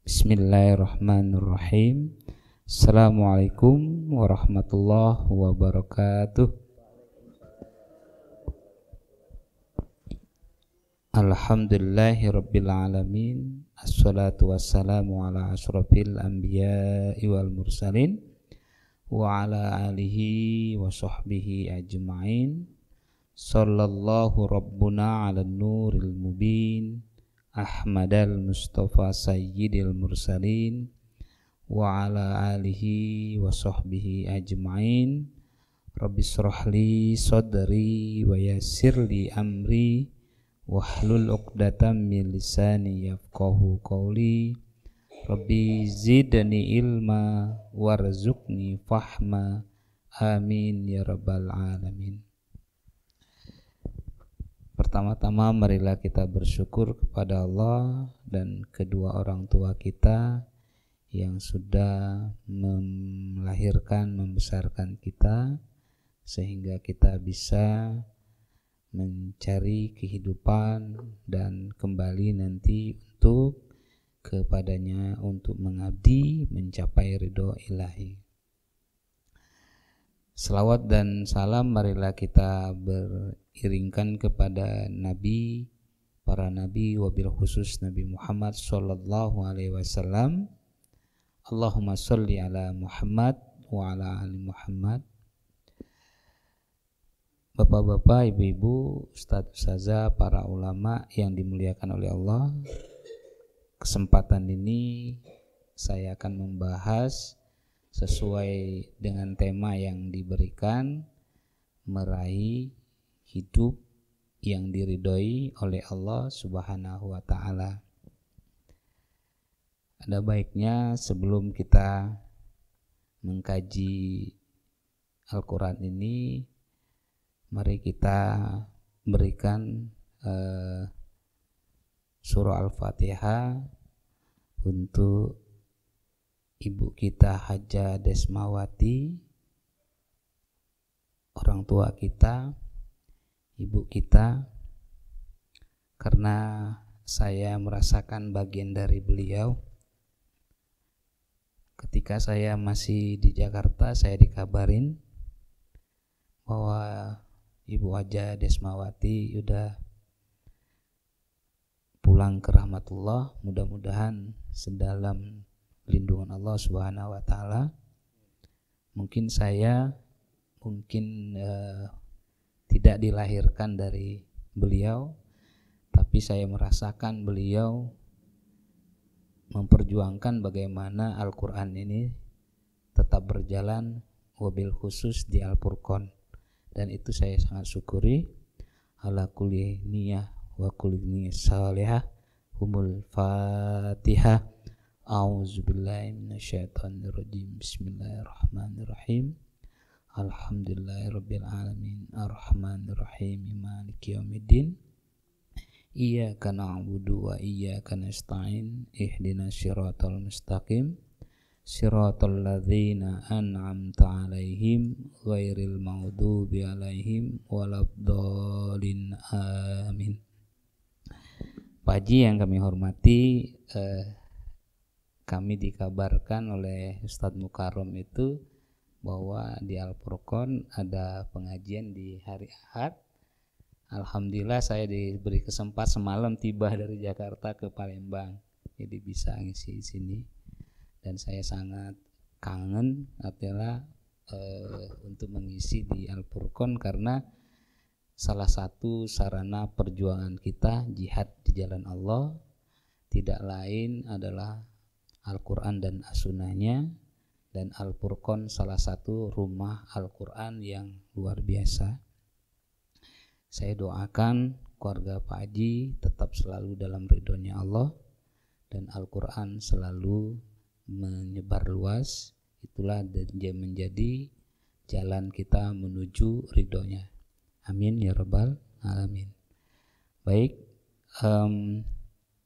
Bismillahirrahmanirrahim. Assalamualaikum warahmatullahi wabarakatuh. Alhamdulillahirabbil alamin. Assalatu wassalamu ala asyrafil anbiya'i wal mursalin wa ala alihi wa sahbihi ajma'in. Sallallahu rabbuna ala nuril mubin Ahmadal Mustafa Sayyidil Mursalin wa ala alihi wa sahbihi ajma'in. Rabbi shrahli sadri wa yassirli amri wahlul 'uqdatam min lisani yafqahu qawli. Rabbi zidni ilma warzuqni fahma. Amin ya rabbal alamin. Pertama-tama marilah kita bersyukur kepada Allah dan kedua orang tua kita yang sudah melahirkan, membesarkan kita sehingga kita bisa mencari kehidupan dan kembali nanti untuk kepadanya untuk mengabdi mencapai ridho ilahi. Salawat dan salam marilah kita beriringkan kepada Nabi, para Nabi, wabil khusus Nabi Muhammad sallallahu alaihi wasallam. Allahumma sholli ala Muhammad wa ala ali Muhammad. Bapak-bapak, ibu-ibu, ustadz, ustazah, para ulama yang dimuliakan oleh Allah, kesempatan ini saya akan membahas sesuai dengan tema yang diberikan, meraih hidup yang diridhoi oleh Allah Subhanahu wa ta'ala. Ada baiknya sebelum kita mengkaji Al-Quran ini, mari kita berikan surah Al-Fatihah untuk ibu kita Hajah Desmawati, orang tua kita, ibu kita, karena saya merasakan bagian dari beliau. Ketika saya masih di Jakarta, saya dikabarin bahwa Ibu Hajah Desmawati udah pulang ke rahmatullah. Mudah-mudahan sedalam lindungan Allah Subhanahu wa ta'ala. Mungkin saya tidak dilahirkan dari beliau, tapi saya merasakan beliau memperjuangkan bagaimana Al-Quran ini tetap berjalan, wabil khusus di Al-Furqan, dan itu saya sangat syukuri. Ala kulli niyah wa kulli niyah salihah. Humul Fatihah. A'udzubillahi minasyaitonirrajim. Bismillahirrahmanirrahim. Alhamdulillahirabbil alamin. Arrahmanirrahim. Maliki yaumiddin. Iyyaka na'budu wa iyyaka nasta'in. Ihdinas siratal mustaqim. Siratal ladzina an'amta 'alaihim ghairil maghdubi 'alaihim waladdallin. Amin. Pak Haji yang kami hormati, kami dikabarkan oleh Ustadz Mukarram itu bahwa di Al-Furqan ada pengajian di hari Ahad. Alhamdulillah saya diberi kesempatan semalam tiba dari Jakarta ke Palembang, jadi bisa ngisi di sini. Dan saya sangat kangen adalah untuk mengisi di Al-Furqan karena salah satu sarana perjuangan kita jihad di jalan Allah tidak lain adalah Al-Quran dan As-Sunnahnya, dan Al-Furqan salah satu rumah Al-Quran yang luar biasa. Saya doakan keluarga Pak Haji tetap selalu dalam ridhonya Allah dan Al-Quran selalu menyebar luas. Itulah menjadi jalan kita menuju ridhonya. Amin ya rabbal alamin. Baik,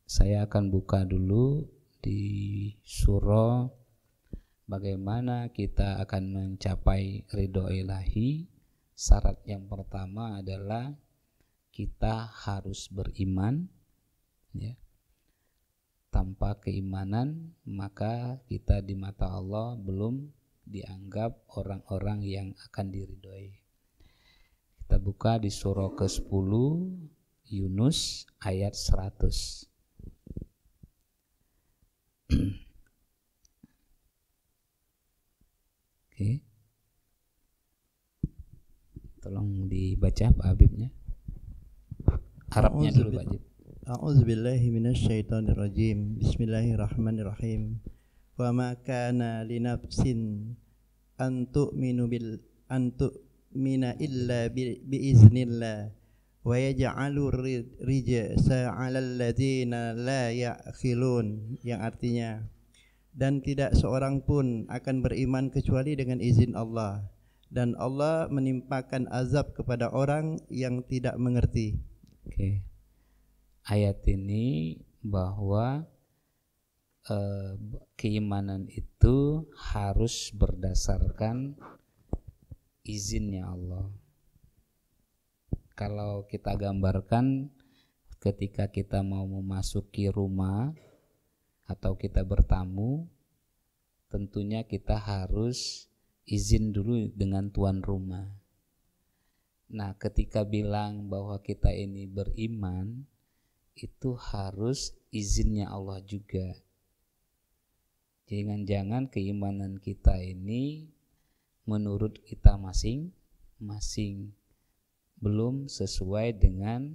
saya akan buka dulu di surah bagaimana kita akan mencapai ridho ilahi. Syarat yang pertama adalah kita harus beriman, ya. tanpa keimanan, maka kita di mata Allah belum dianggap orang-orang yang akan diridhoi. Kita buka di surah ke-10 Yunus ayat 100. Oke. Tolong dibaca Pak Habibnya. Arabnya dulu Pak Habib. A'udzubillahi minasyaitonirrajim. Bismillahirrahmanirrahim. Wa ma kana linafsin an tu'mina illa biiznillah wa yaj'alur rijsa 'alal ladzina la ya'qilun, yang artinya, dan tidak seorang pun akan beriman kecuali dengan izin Allah, dan Allah menimpakan azab kepada orang yang tidak mengerti. Oke. Ayat ini bahwa keimanan itu harus berdasarkan izinnya Allah. Kalau kita gambarkan ketika kita mau memasuki rumah atau kita bertamu, tentunya kita harus izin dulu dengan tuan rumah. Nah, ketika bilang bahwa kita ini beriman, itu harus izinnya Allah juga. Jangan-jangan keimanan kita ini menurut kita masing-masing, belum sesuai dengan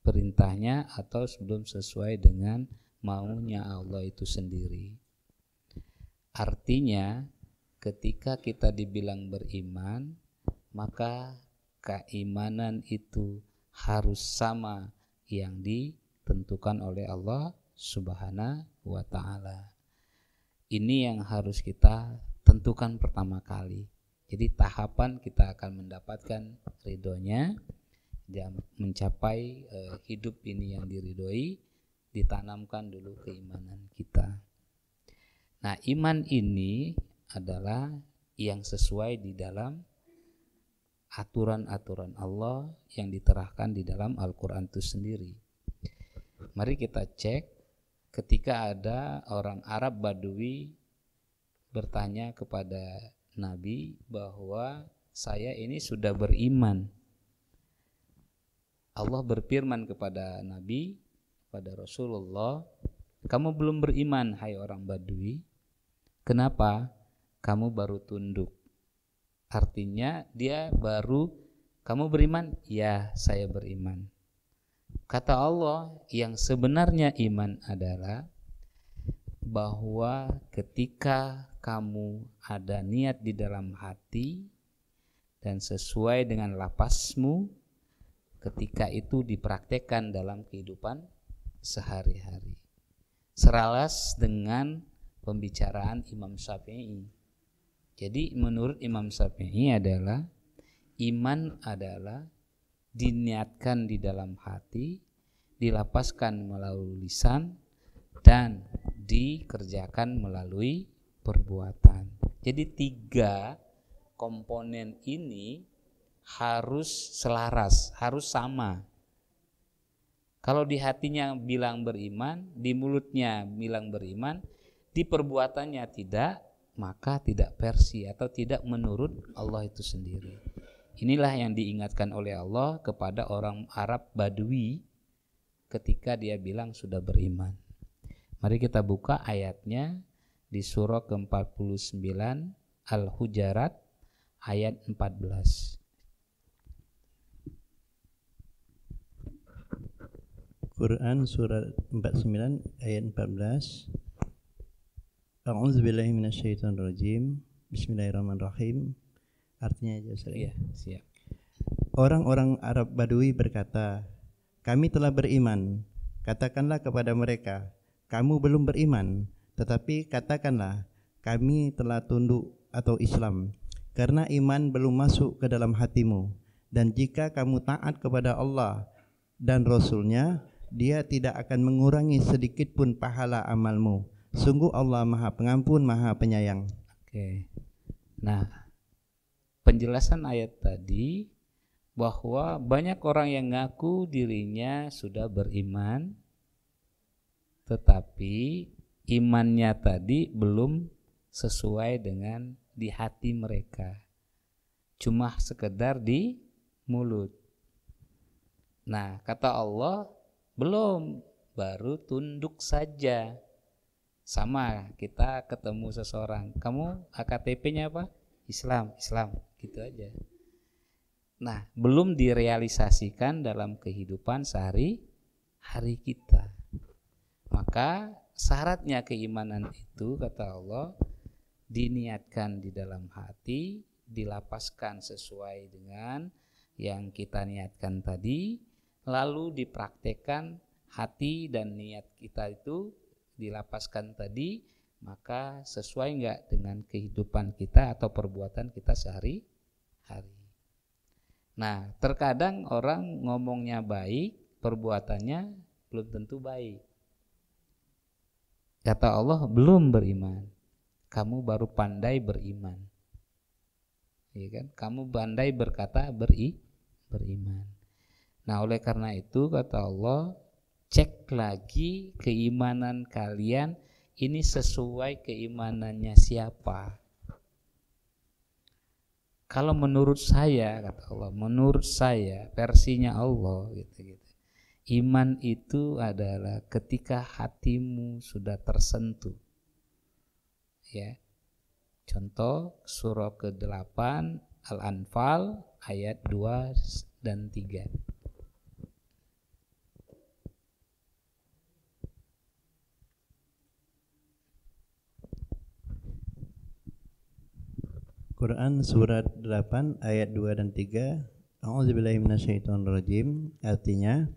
perintahnya atau belum sesuai dengan maunya Allah itu sendiri. Artinya ketika kita dibilang beriman, maka keimanan itu harus sama yang ditentukan oleh Allah Subhanahu wa ta'ala. Ini yang harus kita tentukan pertama kali. Jadi tahapan kita akan mendapatkan ridhonya dan mencapai hidup ini yang diridhoi, ditanamkan dulu keimanan kita. Nah, iman ini adalah yang sesuai di dalam aturan-aturan Allah yang diterahkan di dalam Al-Quran itu sendiri. Mari kita cek ketika ada orang Arab Badui bertanya kepada Nabi bahwa saya ini sudah beriman. Allah berfirman kepada Nabi, kepada Rasulullah, kamu belum beriman hai orang Badui. Kenapa? Kamu baru tunduk. Artinya dia baru, kamu beriman? Ya, saya beriman. Kata Allah, yang sebenarnya iman adalah bahwa ketika kamu ada niat di dalam hati dan sesuai dengan lafazmu, ketika itu dipraktekkan dalam kehidupan sehari-hari. Seralas dengan pembicaraan Imam Syafi'i. Jadi menurut Imam Syafi'i adalah iman adalah diniatkan di dalam hati, dilapaskan melalui lisan, dan dikerjakan melalui perbuatan. Jadi 3 komponen ini harus selaras, harus sama. Kalau di hatinya bilang beriman, di mulutnya bilang beriman, di perbuatannya tidak, maka tidak versi atau tidak menurut Allah itu sendiri. Inilah yang diingatkan oleh Allah kepada orang Arab Badui ketika dia bilang sudah beriman. Mari kita buka ayatnya di surah ke-49 Al-Hujarat ayat 14. Quran surat 49 ayat 14. A'udzubillahi minasyaitonirrajim. Bismillahirrahmanirrahim. Artinya aja Ustaz. Iya, siap. Orang-orang Arab Badui berkata, kami telah beriman. Katakanlah kepada mereka, kamu belum beriman, tetapi katakanlah, kami telah tunduk atau Islam, karena iman belum masuk ke dalam hatimu. Dan jika kamu taat kepada Allah dan Rasul-Nya, Dia tidak akan mengurangi sedikit pun pahala amalmu. Sungguh Allah Maha Pengampun, Maha Penyayang. Oke. Nah, penjelasan ayat tadi bahwa banyak orang yang ngaku dirinya sudah beriman, tetapi imannya tadi belum sesuai dengan di hati mereka, cuma sekedar di mulut. Nah, kata Allah, belum, baru tunduk saja. Sama, kita ketemu seseorang, kamu KTP-nya apa? Islam, gitu aja. Nah, belum direalisasikan dalam kehidupan sehari-hari kita. Maka syaratnya keimanan itu, kata Allah, diniatkan di dalam hati, dilapaskan sesuai dengan yang kita niatkan tadi, lalu dipraktekkan hati dan niat kita itu dilapaskan tadi, maka sesuai enggak dengan kehidupan kita atau perbuatan kita sehari-hari. Nah, terkadang orang ngomongnya baik, perbuatannya belum tentu baik. Kata Allah, belum beriman. Kamu baru pandai beriman. Ya kan? Kamu pandai berkata beriman. Nah, oleh karena itu kata Allah, cek lagi keimanan kalian ini sesuai keimanannya siapa. Kalau menurut saya, kata Allah, menurut saya versinya Allah gitu. Iman itu adalah ketika hatimu sudah tersentuh. Ya. Contoh surah ke-8 Al-Anfal ayat 2 dan 3. Quran surat 8 ayat 2 dan 3. A'udzubillahi minasyaitonirrajim. Artinya,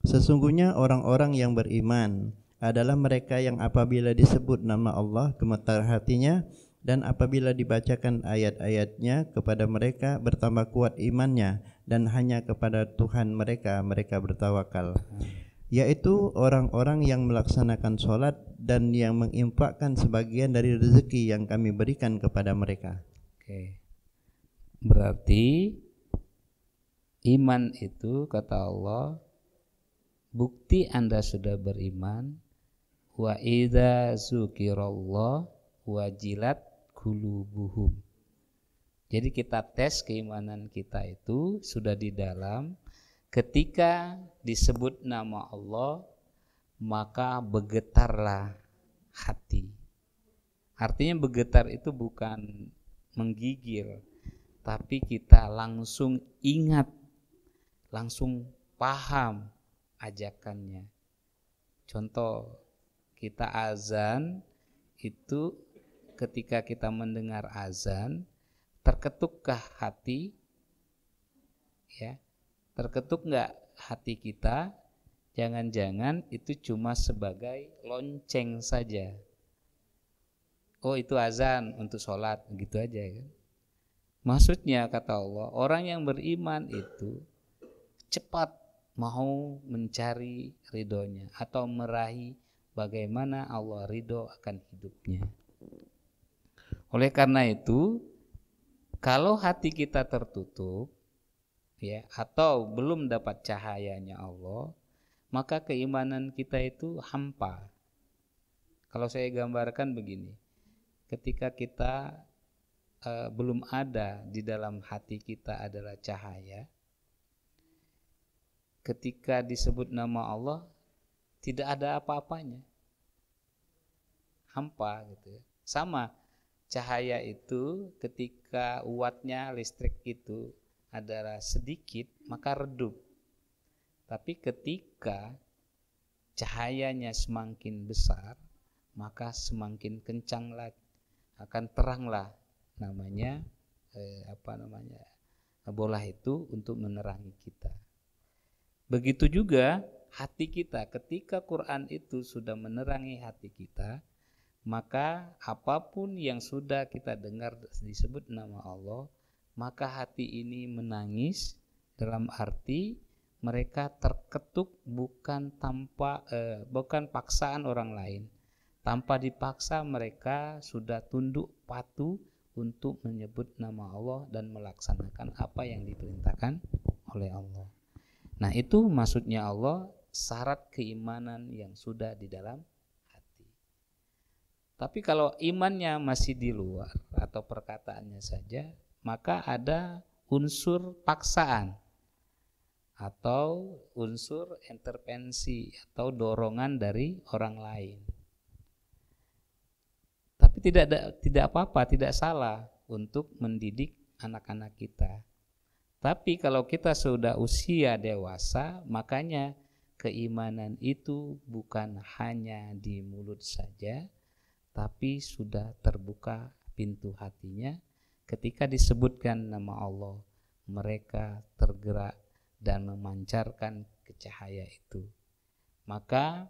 sesungguhnya orang-orang yang beriman adalah mereka yang apabila disebut nama Allah gemetar hatinya, dan apabila dibacakan ayat-ayatnya kepada mereka bertambah kuat imannya, dan hanya kepada Tuhan mereka bertawakal. Yaitu orang-orang yang melaksanakan sholat dan yang menginfakkan sebagian dari rezeki yang kami berikan kepada mereka. Oke. Berarti iman itu kata Allah, bukti Anda sudah beriman, wa idza dzukirallah wajilat qulubuhum. Jadi kita tes keimanan kita itu sudah di dalam, ketika disebut nama Allah maka bergetarlah hati. Artinya bergetar itu bukan menggigil, tapi kita langsung ingat, langsung paham ajakannya. Contoh, kita azan itu ketika kita mendengar azan, terketukkah hati? Ya, terketuk enggak hati kita? Jangan-jangan itu cuma sebagai lonceng saja. Oh, itu azan untuk sholat, gitu aja kan. Maksudnya kata Allah, orang yang beriman itu cepat mau mencari ridhonya atau meraih bagaimana Allah ridho akan hidupnya. Oleh karena itu, kalau hati kita tertutup, ya, atau belum dapat cahayanya Allah, maka keimanan kita itu hampa. Kalau saya gambarkan begini, ketika kita belum ada di dalam hati kita adalah cahaya, ketika disebut nama Allah tidak ada apa-apanya, hampa gitu ya. Sama cahaya itu ketika wattnya listrik itu adalah sedikit maka redup. Tapi ketika cahayanya semakin besar maka semakin kencanglah, akan teranglah namanya bola itu untuk menerangi kita. Begitu juga hati kita, ketika Quran itu sudah menerangi hati kita, maka apapun yang sudah kita dengar disebut nama Allah, maka hati ini menangis, dalam arti mereka terketuk bukan paksaan orang lain. Tanpa dipaksa mereka sudah tunduk patuh untuk menyebut nama Allah dan melaksanakan apa yang diperintahkan oleh Allah. Nah, itu maksudnya Allah, syarat keimanan yang sudah di dalam Tapi kalau imannya masih di luar atau perkataannya saja, maka ada unsur paksaan atau unsur intervensi atau dorongan dari orang lain. Tapi tidak apa-apa, tidak salah untuk mendidik anak-anak kita. Tapi kalau kita sudah usia dewasa, makanya keimanan itu bukan hanya di mulut saja, tapi sudah terbuka pintu hatinya. Ketika disebutkan nama Allah, mereka tergerak dan memancarkan cahaya itu. Maka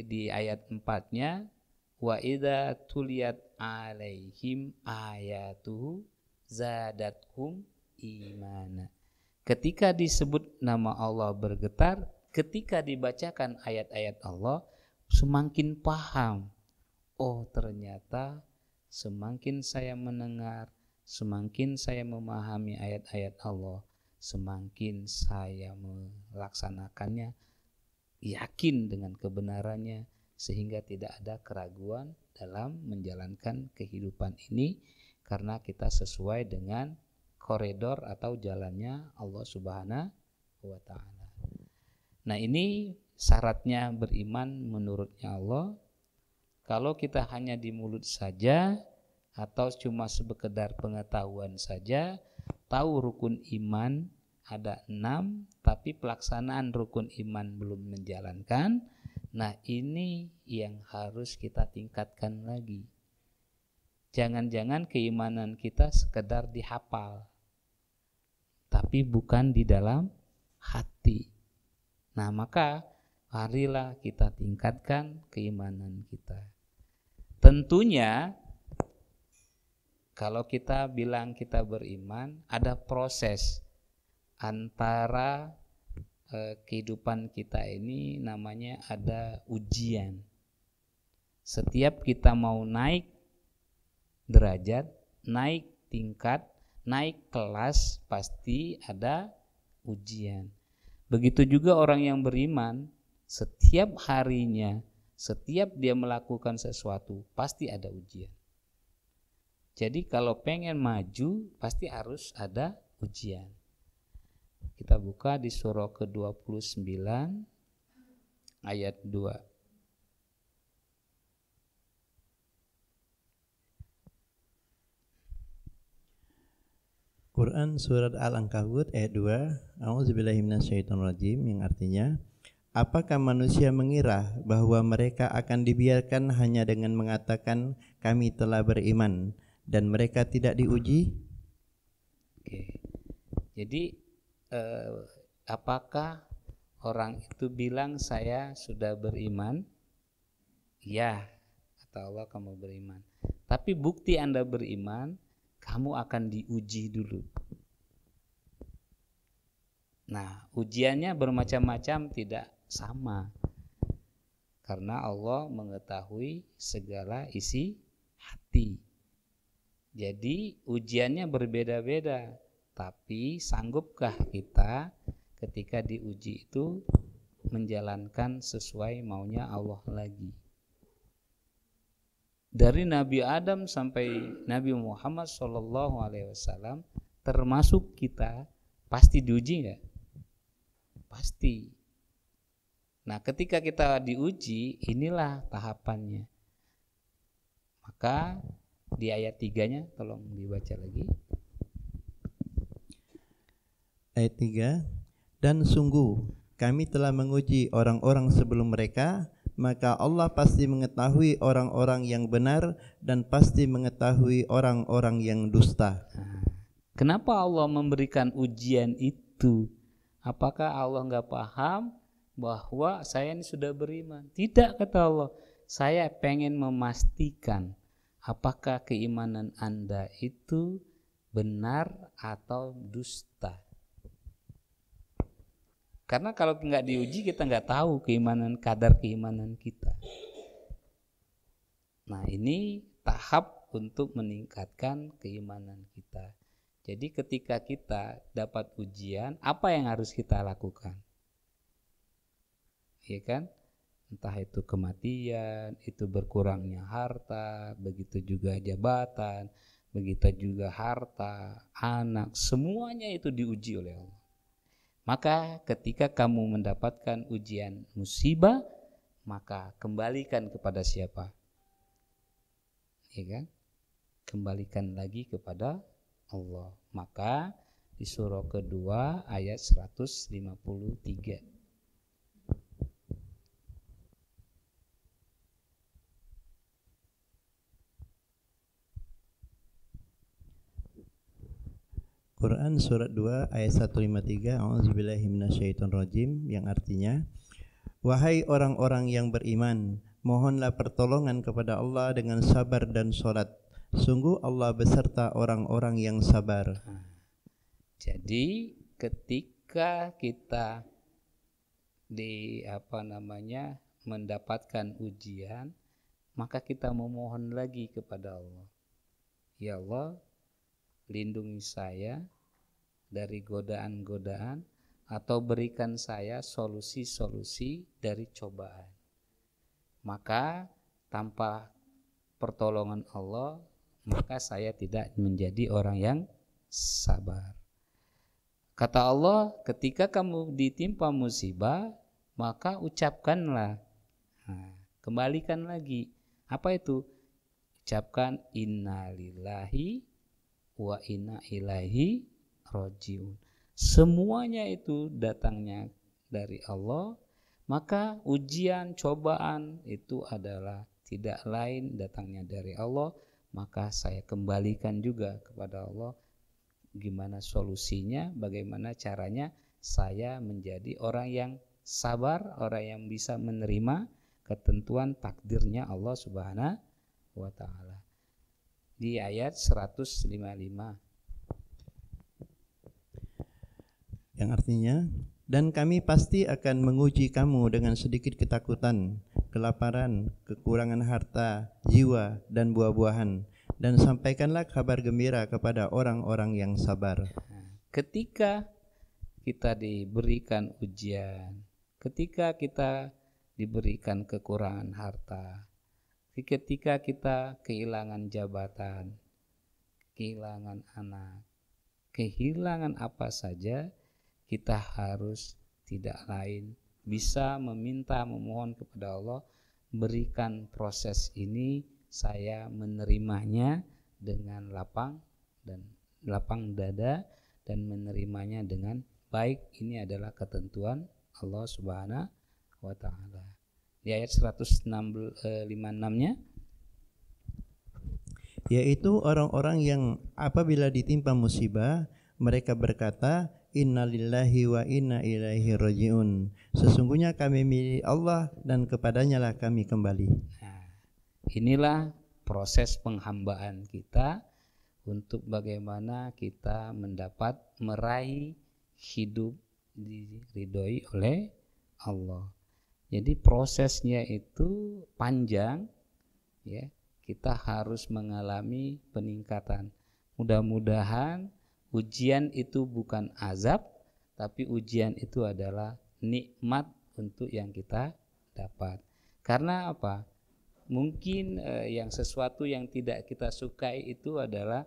di ayat 4-nya, wa idza tuliyat alaihim ayatuhu zadathum imana. Ketika disebut nama Allah bergetar, ketika dibacakan ayat-ayat Allah, semakin paham. Oh, ternyata semakin saya mendengar, semakin saya memahami ayat-ayat Allah, semakin saya melaksanakannya, yakin dengan kebenarannya, sehingga tidak ada keraguan dalam menjalankan kehidupan ini, karena kita sesuai dengan koridor atau jalannya Allah Subhanahu wa Ta'ala. Nah, ini syaratnya beriman menurutnya Allah. Kalau kita hanya di mulut saja atau cuma sekedar pengetahuan saja, tahu rukun iman ada 6, tapi pelaksanaan rukun iman belum menjalankan. Nah, ini yang harus kita tingkatkan lagi. Jangan-jangan keimanan kita sekedar dihafal, tapi bukan di dalam hati. Nah, maka marilah kita tingkatkan keimanan kita. Tentunya kalau kita bilang kita beriman, ada proses antara kehidupan kita ini, namanya ada ujian. Setiap kita mau naik derajat, naik tingkat, naik kelas, pasti ada ujian. Begitu juga orang yang beriman, setiap harinya, setiap dia melakukan sesuatu, pasti ada ujian. Jadi kalau pengen maju, pasti harus ada ujian. Kita buka di surah ke-29 ayat 2. Quran surat Al-Ankabut ayat 2, A'udzubillahi minasyaitonirrajim, yang artinya, apakah manusia mengira bahwa mereka akan dibiarkan hanya dengan mengatakan kami telah beriman dan mereka tidak diuji? Oke. Jadi apakah orang itu bilang saya sudah beriman? Ya, kata Allah, kamu beriman. Tapi bukti Anda beriman, kamu akan diuji dulu. Nah, ujiannya bermacam-macam, tidak sama. Karena Allah mengetahui segala isi hati. Jadi ujiannya berbeda-beda. Tapi sanggupkah kita ketika diuji itu menjalankan sesuai maunya Allah lagi? Dari Nabi Adam sampai Nabi Muhammad SAW, termasuk kita, pasti diuji nggak? Pasti. Nah, ketika kita diuji, inilah tahapannya. Maka di ayat 3-nya tolong dibaca lagi. Ayat 3, dan sungguh kami telah menguji orang-orang sebelum mereka, maka Allah pasti mengetahui orang-orang yang benar dan pasti mengetahui orang-orang yang dusta. Kenapa Allah memberikan ujian itu? Apakah Allah nggak paham bahwa saya ini sudah beriman? Tidak, kata Allah. Saya pengen memastikan apakah keimanan Anda itu benar atau dusta. Karena kalau nggak diuji, kita nggak tahu kadar keimanan kita. Nah, ini tahap untuk meningkatkan keimanan kita. Jadi ketika kita dapat ujian, apa yang harus kita lakukan? Ya kan? entah itu kematian, itu berkurangnya harta, begitu juga jabatan, begitu juga harta, anak, semuanya itu diuji oleh Allah. Maka ketika kamu mendapatkan ujian musibah, maka kembalikan kepada siapa? Ya kan? Kembalikan lagi kepada Allah. Maka di surah kedua ayat 153. Quran surat 2 ayat 153, A'udzubillahi minasyaitonirrajim, yang artinya, wahai orang-orang yang beriman, mohonlah pertolongan kepada Allah dengan sabar dan sholat. Sungguh Allah beserta orang-orang yang sabar. Jadi ketika kita mendapatkan ujian, maka kita memohon lagi kepada Allah. Ya Allah, lindungi saya dari godaan-godaan atau berikan saya solusi-solusi dari cobaan. Maka tanpa pertolongan Allah, maka saya tidak menjadi orang yang sabar. Kata Allah, ketika kamu ditimpa musibah, maka ucapkanlah. Nah, kembalikan lagi. Apa itu? Ucapkan innalillahi wa inna ilaihi rajiun. Semuanya itu datangnya dari Allah, maka ujian, cobaan itu adalah tidak lain datangnya dari Allah, maka saya kembalikan juga kepada Allah. Gimana solusinya, bagaimana caranya saya menjadi orang yang sabar, orang yang bisa menerima ketentuan takdirnya Allah Subhanahu wa ta'ala. Di ayat 155, yang artinya, dan kami pasti akan menguji kamu dengan sedikit ketakutan, kelaparan, kekurangan harta, jiwa, dan buah-buahan, dan sampaikanlah kabar gembira kepada orang-orang yang sabar. Ketika kita diberikan ujian, ketika kita diberikan kekurangan harta, ketika kita kehilangan jabatan, kehilangan anak, kehilangan apa saja, kita harus tidak lain bisa meminta, memohon kepada Allah, berikan proses ini, saya menerimanya dengan lapang dada dan menerimanya dengan baik. Ini adalah ketentuan Allah Subhanahu wa ta'ala. Di ayat 156-nya, yaitu orang-orang yang apabila ditimpa musibah, mereka berkata, innalillahi wa inna ilaihi rajiun. Sesungguhnya kami milik Allah dan kepadanya lah kami kembali. Nah, inilah proses penghambaan kita untuk bagaimana kita meraih hidup diridhoi oleh Allah. Jadi prosesnya itu panjang, ya. Kita harus mengalami peningkatan. Mudah-mudahan ujian itu bukan azab, tapi ujian itu adalah nikmat untuk yang kita dapat. Karena apa? Mungkin yang sesuatu yang tidak kita sukai itu adalah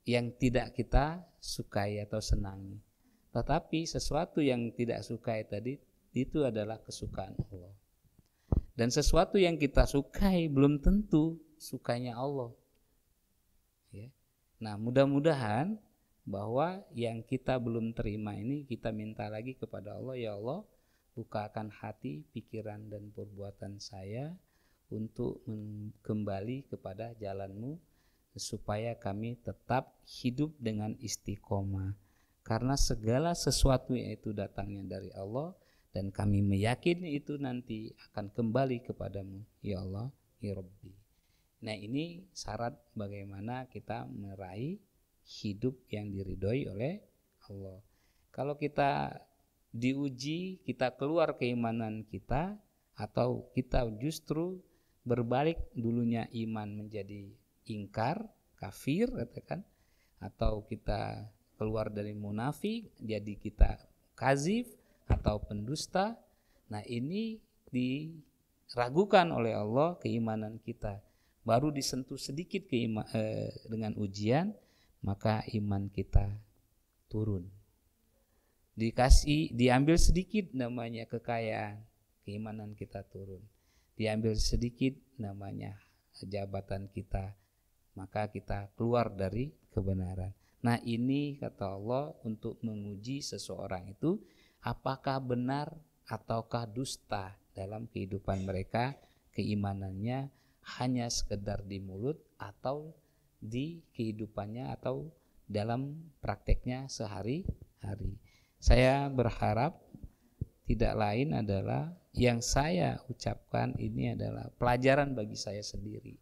yang tidak kita sukai atau senangi. Tetapi sesuatu yang tidak sukai tadi itu adalah kesukaan Allah. Dan sesuatu yang kita sukai belum tentu sukanya Allah. Ya. Nah, mudah-mudahan bahwa yang kita belum terima ini kita minta lagi kepada Allah, ya Allah, bukakan hati, pikiran dan perbuatan saya untuk kembali kepada jalan-Mu supaya kami tetap hidup dengan istiqomah. Karena segala sesuatu yang itu datangnya dari Allah dan kami meyakini itu nanti akan kembali kepadamu, ya Allah, ya Rabbi. Nah, ini syarat bagaimana kita meraih hidup yang diridhoi oleh Allah. Kalau kita diuji, kita keluar keimanan kita, atau kita justru berbalik, dulunya iman menjadi ingkar, kafir, katakan, atau kita keluar dari munafik jadi kita kazif atau pendusta. Nah, ini diragukan oleh Allah keimanan kita. Baru disentuh sedikit dengan ujian, maka iman kita turun. Diambil sedikit namanya kekayaan, keimanan kita turun. Diambil sedikit namanya jabatan kita, maka kita keluar dari kebenaran. Nah, ini kata Allah untuk menguji seseorang itu apakah benar ataukah dusta dalam kehidupan mereka, keimanannya hanya sekedar di mulut atau di kehidupannya atau dalam prakteknya sehari-hari. Saya berharap tidak lain adalah yang saya ucapkan ini adalah pelajaran bagi saya sendiri.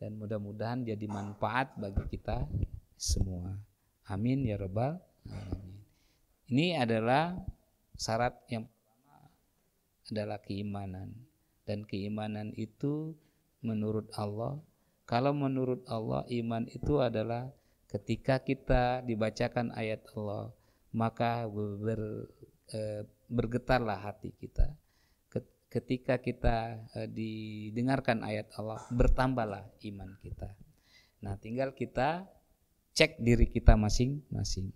Dan mudah-mudahan jadi manfaat bagi kita semua. Amin ya rabbal alamin. Ini adalah syarat yang pertama adalah keimanan. Dan keimanan itu menurut Allah, kalau menurut Allah iman itu adalah ketika kita dibacakan ayat Allah, maka bergetarlah hati kita. Ketika kita didengarkan ayat Allah, bertambahlah iman kita. Nah, tinggal kita cek diri kita masing-masing.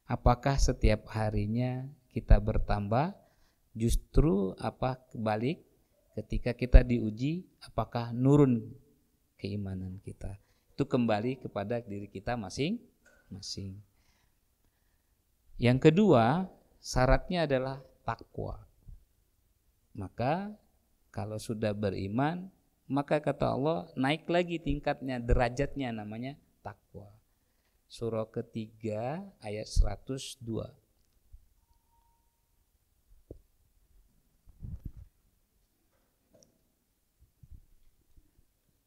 Apakah setiap harinya kita bertambah? Justru apa kebalik? Ketika kita diuji, apakah nurun keimanan kita? Itu kembali kepada diri kita masing-masing. Yang kedua, syaratnya adalah takwa. Maka kalau sudah beriman, maka kata Allah naik lagi tingkatnya, derajatnya, namanya takwa. Surah ketiga ayat 102.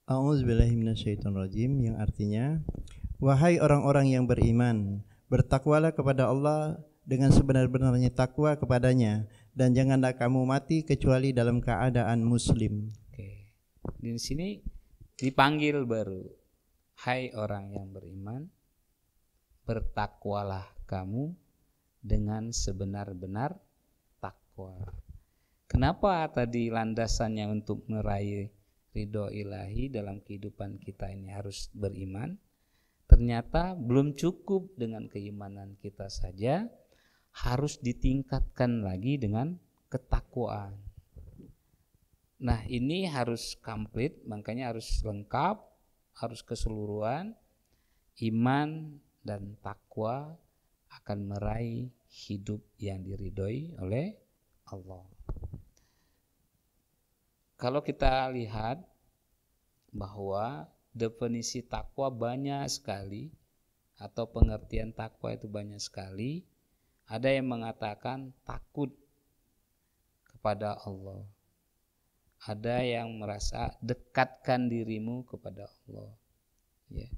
A'udzubillahi minasyaitonirrajim, yang artinya, wahai orang-orang yang beriman, bertakwalah kepada Allah dengan sebenar-benarnya takwa kepadanya, dan janganlah kamu mati kecuali dalam keadaan muslim. Oke. Di sini dipanggil baru, hai orang yang beriman, bertakwalah kamu dengan sebenar-benar takwa. Kenapa tadi landasannya untuk meraih ridho ilahi dalam kehidupan kita ini harus beriman? Ternyata belum cukup dengan keimanan kita saja, harus ditingkatkan lagi dengan ketakwaan. Nah, ini harus komplit, makanya harus lengkap, harus keseluruhan. Iman dan takwa akan meraih hidup yang diridhoi oleh Allah. Kalau kita lihat bahwa definisi takwa banyak sekali, atau pengertian takwa itu banyak sekali. Ada yang mengatakan takut kepada Allah. Ada yang merasa dekatkan dirimu kepada Allah. Ya.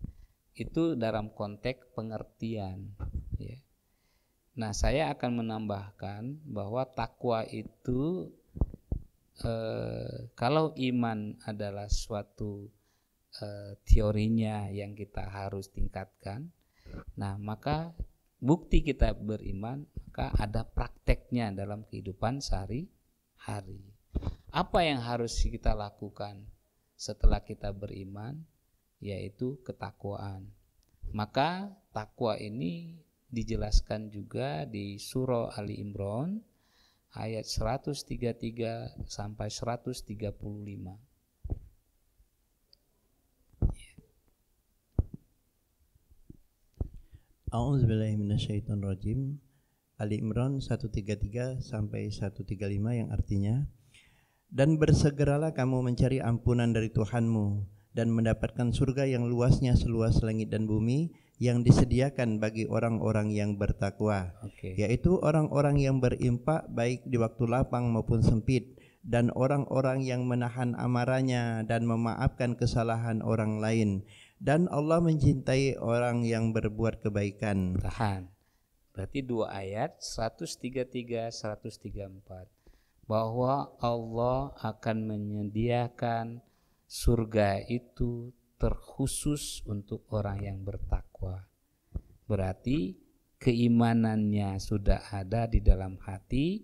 Itu dalam konteks pengertian. Ya. Nah, saya akan menambahkan bahwa takwa itu kalau iman adalah suatu teorinya yang kita harus tingkatkan, nah maka bukti kita beriman, maka ada prakteknya dalam kehidupan sehari-hari. Apa yang harus kita lakukan setelah kita beriman? Yaitu ketakwaan. Maka takwa ini dijelaskan juga di surah Ali Imran ayat 133 sampai 135. A'udzubillahi minasyaitonirrajim. Ali Imran 133 sampai 135, yang artinya, dan bersegeralah kamu mencari ampunan dari Tuhanmu dan mendapatkan surga yang luasnya seluas langit dan bumi, yang disediakan bagi orang-orang yang bertakwa, yaitu orang-orang yang berinfak baik di waktu lapang maupun sempit, dan orang-orang yang menahan amarahnya dan memaafkan kesalahan orang lain. Dan Allah mencintai orang yang berbuat kebaikan. Tahan. Berarti dua ayat 133 134 bahwa Allah akan menyediakan surga itu terkhusus untuk orang yang bertakwa. Berarti keimanannya sudah ada di dalam hati,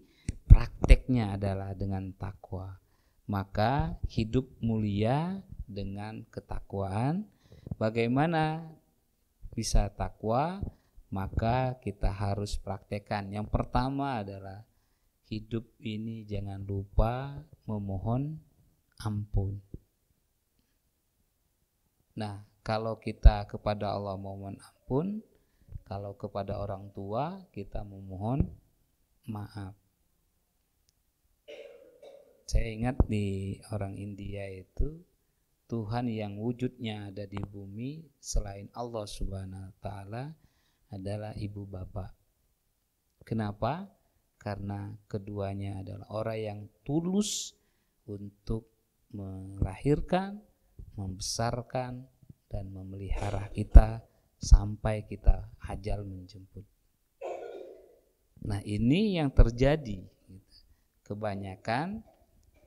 prakteknya adalah dengan takwa. Maka hidup mulia dengan ketakwaan. Bagaimana bisa takwa? Maka kita harus praktekkan. Yang pertama adalah hidup ini jangan lupa memohon ampun. Nah, kalau kita kepada Allah memohon ampun, kalau kepada orang tua kita memohon maaf. Saya ingat di orang India itu, Tuhan yang wujudnya ada di bumi selain Allah Subhanahu wa Ta'ala adalah ibu bapak. Kenapa? Karena keduanya adalah orang yang tulus untuk melahirkan, membesarkan, dan memelihara kita sampai kita ajal menjemput. Nah, ini yang terjadi. Kebanyakan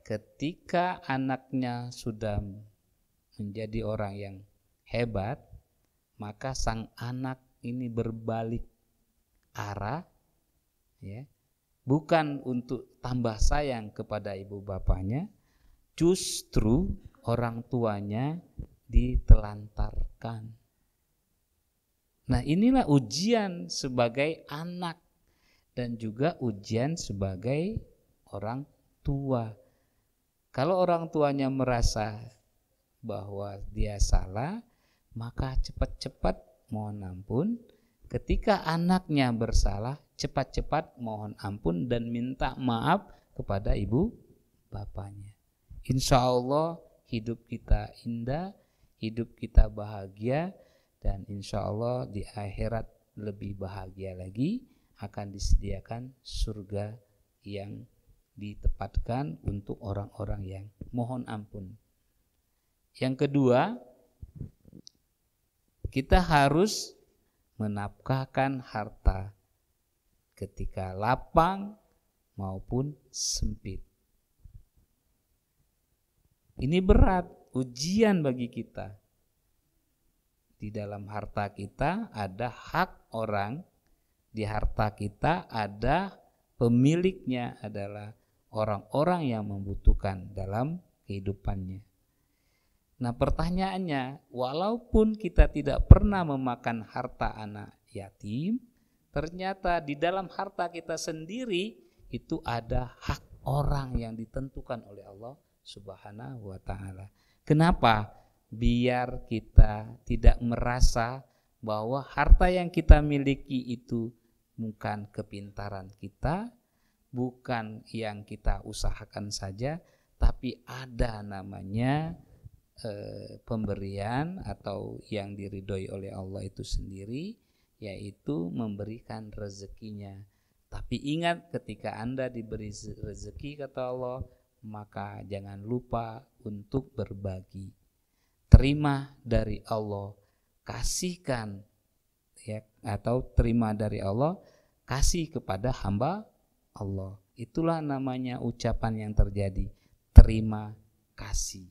ketika anaknya sudah menjadi orang yang hebat, maka sang anak ini berbalik arah, ya, bukan untuk tambah sayang kepada ibu bapaknya, justru orang tuanya ditelantarkan. Nah, inilah ujian sebagai anak dan juga ujian sebagai orang tua. Kalau orang tuanya merasa bahwa dia salah, maka cepat-cepat mohon ampun. Ketika anaknya bersalah, cepat-cepat mohon ampun dan minta maaf kepada ibu bapaknya. Insya Allah hidup kita indah, hidup kita bahagia, dan insya Allah di akhirat lebih bahagia lagi, akan disediakan surga yang ditempatkan untuk orang-orang yang mohon ampun. Yang kedua, kita harus menafkahkan harta ketika lapang maupun sempit. Ini berat, ujian bagi kita. Di dalam harta kita ada hak orang, di harta kita ada pemiliknya adalah orang-orang yang membutuhkan dalam kehidupannya. Nah, pertanyaannya, walaupun kita tidak pernah memakan harta anak yatim, ternyata di dalam harta kita sendiri itu ada hak orang yang ditentukan oleh Allah Subhanahu wa Ta'ala. Kenapa? Biar kita tidak merasa bahwa harta yang kita miliki itu bukan kepintaran kita, bukan yang kita usahakan saja, tapi ada namanya pemberian atau yang diridhoi oleh Allah itu sendiri, yaitu memberikan rezekinya. Tapi ingat, ketika Anda diberi rezeki kata Allah, maka jangan lupa untuk berbagi. Terima dari Allah, kasihkan, ya, atau terima dari Allah, kasih kepada hamba Allah. Itulah namanya ucapan yang terjadi, terima kasih.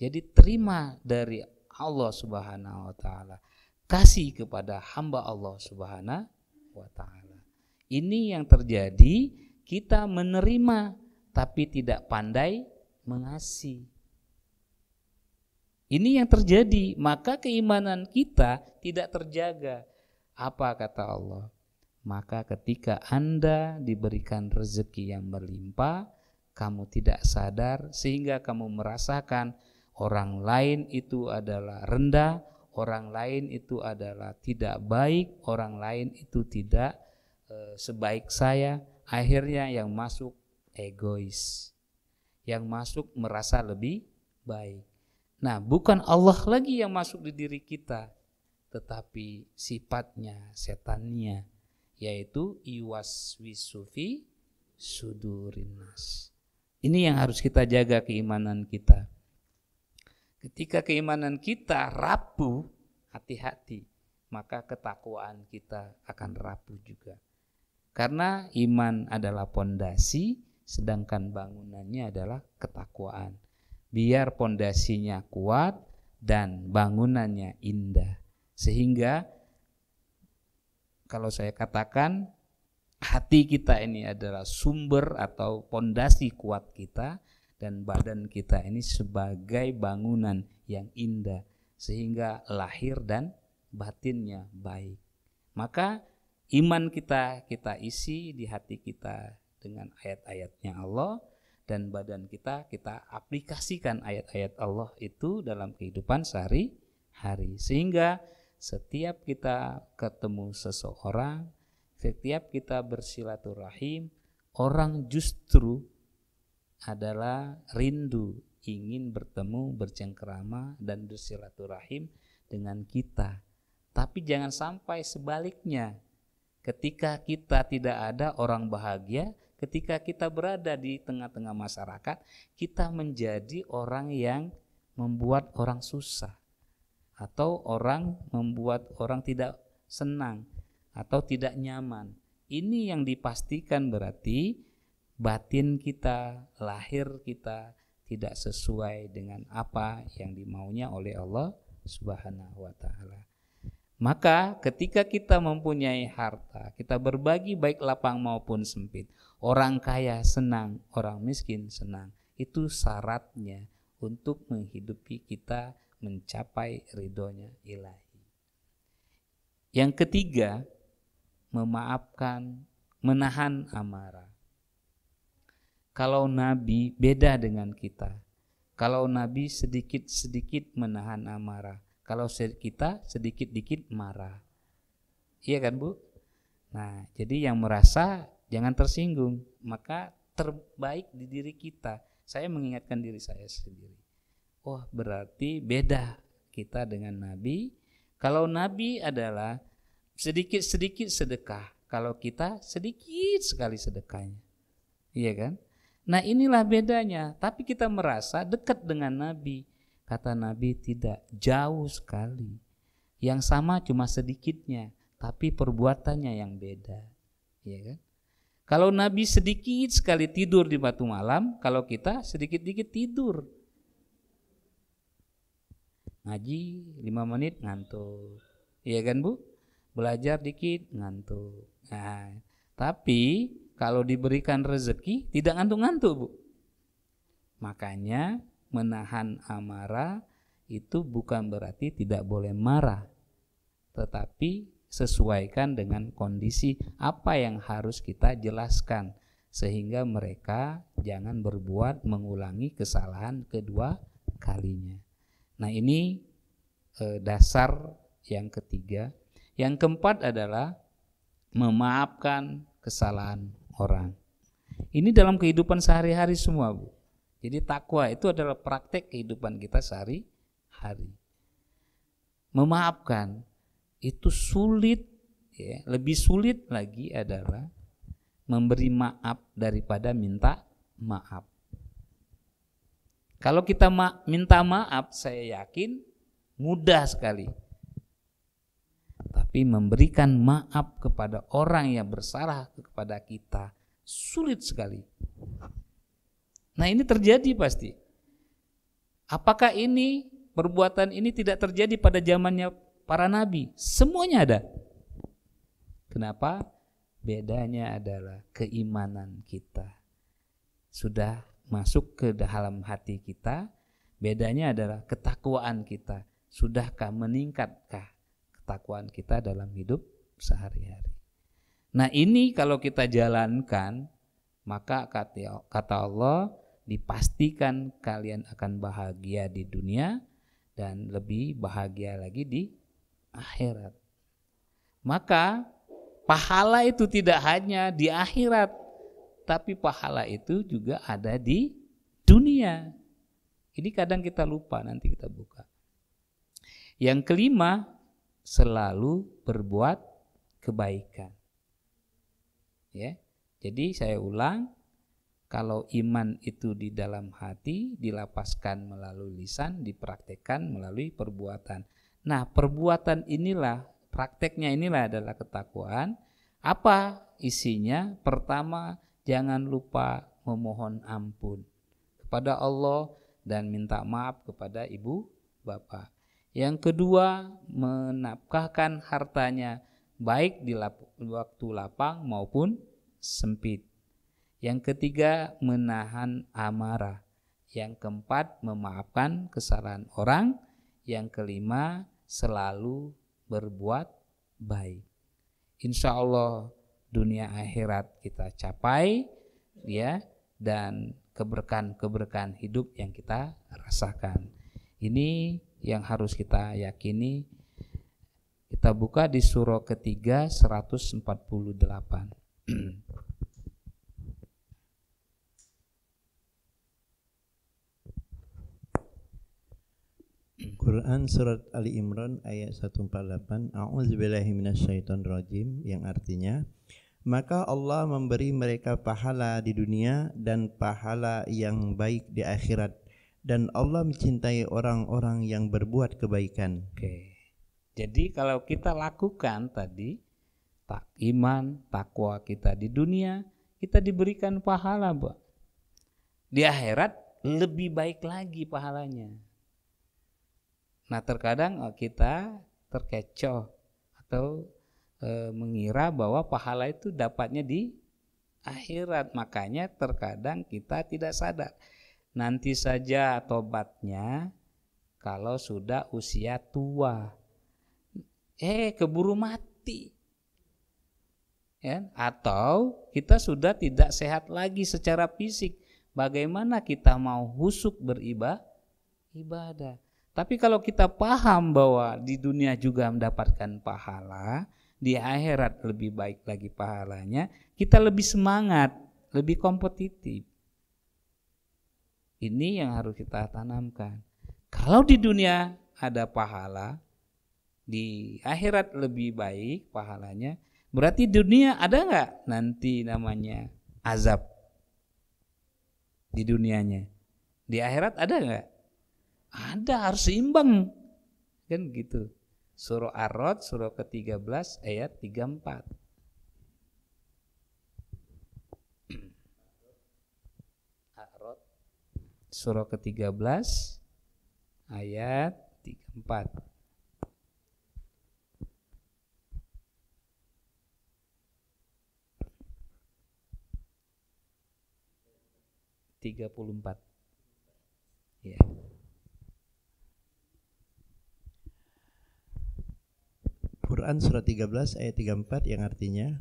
Jadi terima dari Allah Subhanahu wa Ta'ala, kasih kepada hamba Allah Subhanahu wa Ta'ala. Ini yang terjadi, kita menerima tapi tidak pandai mengasihi. Ini yang terjadi, maka keimanan kita tidak terjaga. Apa kata Allah? Maka ketika Anda diberikan rezeki yang berlimpah, kamu tidak sadar sehingga kamu merasakan orang lain itu adalah rendah, orang lain itu adalah tidak baik, orang lain itu tidak sebaik saya. Akhirnya yang masuk egois, yang masuk merasa lebih baik. Nah, bukan Allah lagi yang masuk di diri kita, tetapi sifatnya, setannya, yaitu iwaswisu fi sudurin nas. Ini yang harus kita jaga, keimanan kita. Ketika keimanan kita rapuh, hati-hati, maka ketakwaan kita akan rapuh juga. Karena iman adalah pondasi, sedangkan bangunannya adalah ketakwaan. Biar pondasinya kuat dan bangunannya indah. Sehingga kalau saya katakan hati kita ini adalah sumber atau pondasi kuat kita, dan badan kita ini sebagai bangunan yang indah sehingga lahir dan batinnya baik. Maka iman kita isi di hati kita dengan ayat-ayatnya Allah, dan badan kita aplikasikan ayat-ayat Allah itu dalam kehidupan sehari-hari, sehingga setiap kita ketemu seseorang, setiap kita bersilaturahim, orang justru adalah rindu ingin bertemu, bercengkerama dan bersilaturahim dengan kita. Tapi jangan sampai sebaliknya, ketika kita tidak ada orang bahagia, ketika kita berada di tengah-tengah masyarakat, kita menjadi orang yang membuat orang susah, atau membuat orang tidak senang atau tidak nyaman. Ini yang dipastikan berarti batin kita, lahir kita tidak sesuai dengan apa yang dimaunya oleh Allah Subhanahu wa taala. Maka ketika kita mempunyai harta, kita berbagi baik lapang maupun sempit. Orang kaya senang, orang miskin senang. Itu syaratnya untuk menghidupi kita mencapai ridhonya ilahi. Yang ketiga, memaafkan, menahan amarah. Kalau Nabi beda dengan kita. Kalau Nabi sedikit-sedikit menahan amarah. Kalau kita sedikit-dikit marah. Iya kan, Bu? Nah, jadi yang merasa jangan tersinggung. Maka terbaik di diri kita. Saya mengingatkan diri saya sendiri. Oh, berarti beda kita dengan Nabi. Kalau Nabi adalah sedikit-sedikit sedekah, kalau kita sedikit sekali sedekahnya. Iya kan? Nah, inilah bedanya. Tapi kita merasa dekat dengan Nabi. Kata Nabi tidak, jauh sekali. Yang sama cuma sedikitnya, tapi perbuatannya yang beda. Iya kan? Kalau Nabi sedikit sekali tidur di batu malam, kalau kita sedikit-dikit tidur. Ngaji 5 menit ngantuk. Iya kan, Bu? Belajar dikit ngantuk. Nah, tapi kalau diberikan rezeki tidak ngantuk-ngantuk, Bu. Makanya menahan amarah itu bukan berarti tidak boleh marah, tetapi sesuaikan dengan kondisi apa yang harus kita jelaskan, sehingga mereka jangan berbuat mengulangi kesalahan kedua kalinya. Nah, ini dasar yang ketiga. Yang keempat adalah memaafkan kesalahan orang. Ini dalam kehidupan sehari-hari semua, Bu. Jadi takwa itu adalah praktek kehidupan kita sehari-hari. Memaafkan itu sulit, ya. Lebih sulit lagi adalah memberi maaf daripada minta maaf. Kalau kita minta maaf, saya yakin mudah sekali. Tapi memberikan maaf kepada orang yang bersalah kepada kita sulit sekali. Nah, ini terjadi pasti. Apakah ini perbuatan ini tidak terjadi pada zamannya para nabi? Semuanya ada. Kenapa? Bedanya adalah keimanan kita sudah masuk ke dalam hati kita. Bedanya adalah ketakwaan kita. Sudahkah meningkatkah ketakwaan kita dalam hidup sehari-hari? Nah, ini kalau kita jalankan, maka kata Allah, dipastikan kalian akan bahagia di dunia dan lebih bahagia lagi di akhirat. Maka pahala itu tidak hanya di akhirat, tapi pahala itu juga ada di dunia. Ini kadang kita lupa, nanti kita buka. Yang kelima, selalu berbuat kebaikan. Ya. Jadi saya ulang, kalau iman itu di dalam hati, dilapaskan melalui lisan, dipraktekkan melalui perbuatan. Nah, perbuatan inilah, prakteknya inilah adalah ketakwaan. Apa isinya? Pertama, jangan lupa memohon ampun kepada Allah dan minta maaf kepada ibu bapak. Yang kedua, menafkahkan hartanya baik di waktu lapang maupun sempit. Yang ketiga, menahan amarah. Yang keempat, memaafkan kesalahan orang. Yang kelima, selalu berbuat baik. Insya Allah dunia akhirat kita capai, ya, dan keberkahan hidup yang kita rasakan. Ini yang harus kita yakini. Kita buka di surah ketiga 148. Quran surat Ali Imran ayat 148. A'udzubillahi minasyaitonirrajim, yang artinya, maka Allah memberi mereka pahala di dunia dan pahala yang baik di akhirat, dan Allah mencintai orang-orang yang berbuat kebaikan. Oke. Jadi kalau kita lakukan tadi iman, takwa kita di dunia, kita diberikan pahala, Bu. Di akhirat lebih baik lagi pahalanya. Nah, terkadang kita terkecoh atau mengira bahwa pahala itu dapatnya di akhirat. Makanya terkadang kita tidak sadar. Nanti saja tobatnya kalau sudah usia tua. Keburu mati. Ya, atau kita sudah tidak sehat lagi secara fisik. Bagaimana kita mau husuk beribadah? Tapi kalau kita paham bahwa di dunia juga mendapatkan pahala, di akhirat lebih baik lagi pahalanya, kita lebih semangat, lebih kompetitif. Ini yang harus kita tanamkan. Kalau di dunia ada pahala, di akhirat lebih baik pahalanya, berarti dunia ada nggak nanti namanya azab di dunianya? Di akhirat ada nggak? Ada, harus seimbang. Kan gitu. Surah Ar-Ra'd surah ke-13 ayat 34. Ar-Ra'd surah ke-13 ayat 34. Ya. Quran surat 13 ayat 34, yang artinya,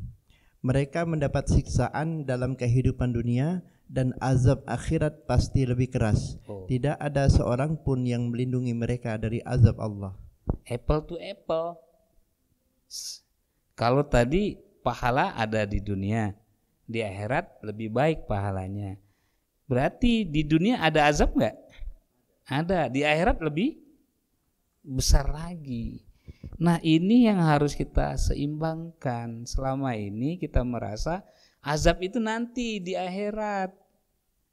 mereka mendapat siksaan dalam kehidupan dunia dan azab akhirat pasti lebih keras. Tidak ada seorang pun yang melindungi mereka dari azab Allah. Apple to apple. Kalau tadi pahala ada di dunia, di akhirat lebih baik pahalanya. Berarti di dunia ada azab nggak? Ada. Di akhirat lebih besar lagi. Nah, ini yang harus kita seimbangkan. Selama ini kita merasa azab itu nanti di akhirat.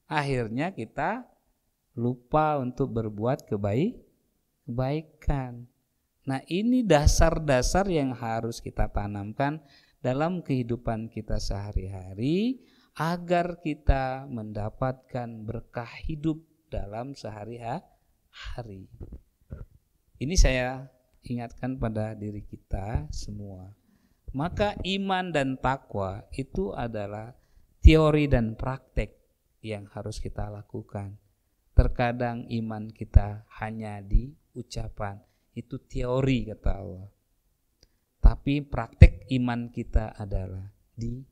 Akhirnya kita lupa untuk berbuat kebaikan. Nah, ini dasar-dasar yang harus kita tanamkan dalam kehidupan kita sehari-hari agar kita mendapatkan berkah hidup dalam sehari-hari. Ini saya ingatkan pada diri kita semua. Maka iman dan takwa itu adalah teori dan praktek yang harus kita lakukan. Terkadang iman kita hanya di ucapan, itu teori kata Allah. Tapi praktek iman kita adalah di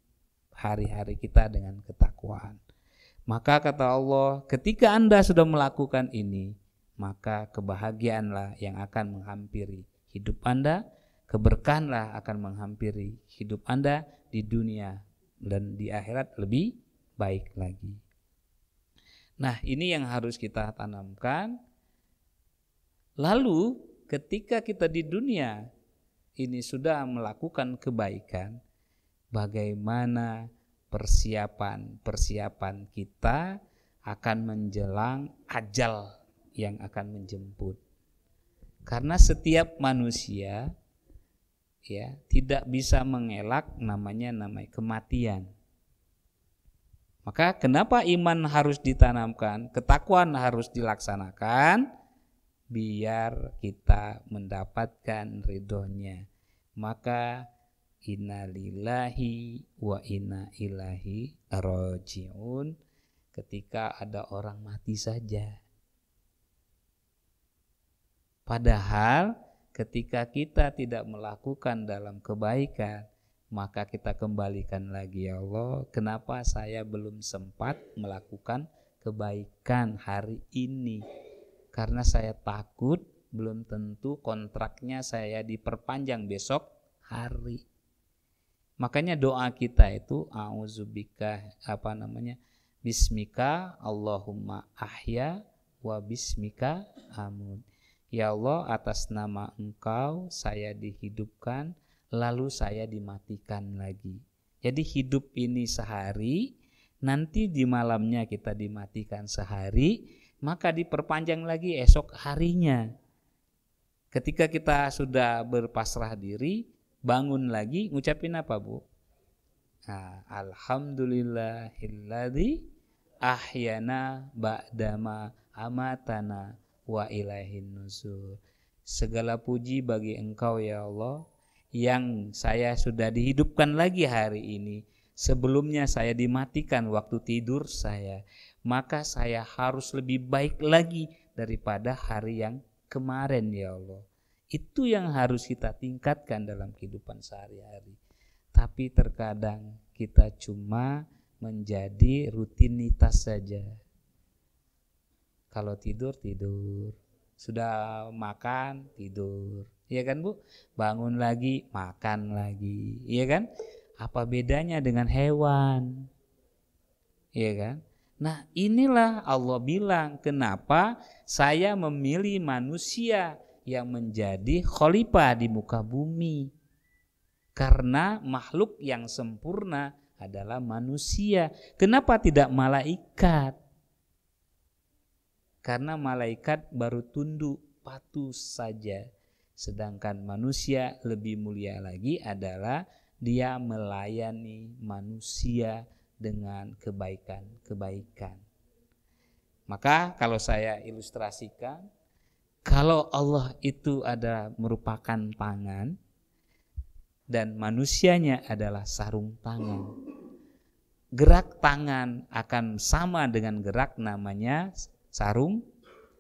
hari-hari kita dengan ketakwaan. Maka kata Allah, ketika Anda sudah melakukan ini, maka kebahagiaanlah yang akan menghampiri hidup Anda, keberkahanlah akan menghampiri hidup Anda di dunia dan di akhirat lebih baik lagi. Nah, ini yang harus kita tanamkan. Lalu ketika kita di dunia ini sudah melakukan kebaikan, bagaimana persiapan kita akan menjelang ajal yang akan menjemput. Karena setiap manusia ya tidak bisa mengelak namanya kematian. Maka kenapa iman harus ditanamkan, ketakwaan harus dilaksanakan biar kita mendapatkan ridhonya. Maka inna lillahi wa inna ilaihi rajiun ketika ada orang mati saja. Padahal ketika kita tidak melakukan dalam kebaikan, maka kita kembalikan lagi, ya Allah, kenapa saya belum sempat melakukan kebaikan hari ini? Karena saya takut belum tentu kontraknya saya diperpanjang besok hari. Makanya doa kita itu a'udzubika bismika Allahumma ahya wa bismika amut. Ya Allah, atas nama Engkau saya dihidupkan, lalu saya dimatikan lagi. Jadi hidup ini sehari, nanti di malamnya kita dimatikan sehari, maka diperpanjang lagi esok harinya. Ketika kita sudah berpasrah diri, bangun lagi, ngucapin apa, Bu? Nah, alhamdulillahilladzi ahyana ba'dama amatana wa ilaihin nusur. Segala puji bagi Engkau, ya Allah, yang saya sudah dihidupkan lagi hari ini. Sebelumnya saya dimatikan waktu tidur saya, maka saya harus lebih baik lagi daripada hari yang kemarin, ya Allah. Itu yang harus kita tingkatkan dalam kehidupan sehari-hari. Tapi terkadang kita cuma menjadi rutinitas saja. Kalau tidur, sudah makan, tidur. Iya kan, Bu? Bangun lagi, makan lagi. Iya kan? Apa bedanya dengan hewan? Iya kan? Nah, inilah Allah bilang, kenapa saya memilih manusia yang menjadi khalifah di muka bumi. Karena makhluk yang sempurna adalah manusia. Kenapa tidak malaikat? Karena malaikat baru tunduk patuh saja. Sedangkan manusia lebih mulia lagi adalah dia melayani manusia dengan kebaikan-kebaikan. Maka kalau saya ilustrasikan, kalau Allah itu merupakan tangan dan manusianya adalah sarung tangan, gerak tangan akan sama dengan gerak namanya sarung